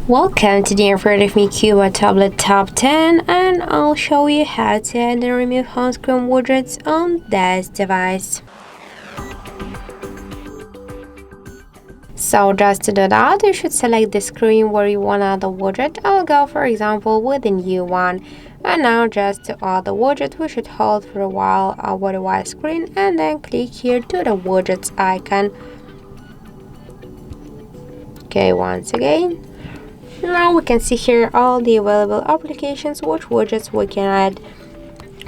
Welcome to the in front of me CUBOT Tablet Top 10, and I'll show you how to add and remove home screen widgets on this device. So just to do that, you should select the screen where you want to add the widget. I'll go for example with the new one. And now just to add the widget, we should hold for a while our device screen and then click here to the widgets icon. Okay, once again. Now we can see here all the available applications which widgets we can add.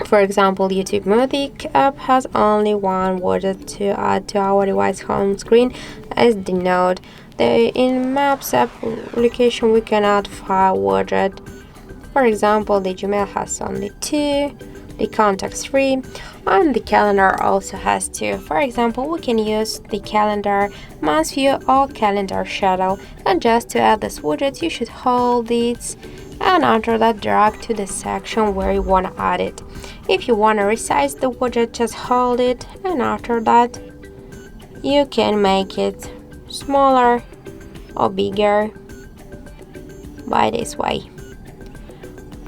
For example, YouTube Music app has only one widget to add to our device home screen as the node. In Maps application we can add 5 widgets. For example, the Gmail has only 2, the Contacts 3, and the Calendar also has 2. For example, we can use the Calendar, Month View, or Calendar Shadow. And just to add this widget, you should hold it and after that drag to the section where you want to add it. If you want to resize the widget, just hold it and after that you can make it smaller or bigger by this way.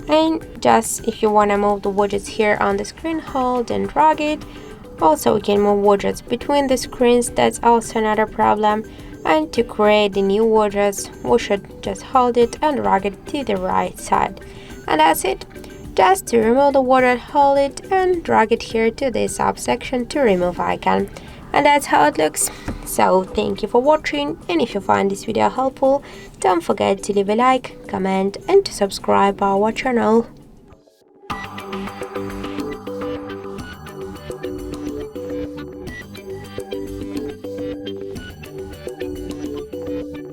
And just if you want to move the widgets here on the screen, hold and drag it. Also, we can move widgets between the screens, that's also another problem. And to create the new widgets, we should just hold it and drag it to the right side. And that's it. Just to remove the widget, hold it and drag it here to this subsection to remove icon. And that's how it looks. So thank you for watching, and if you find this video helpful, don't forget to leave a like, comment and to subscribe our channel.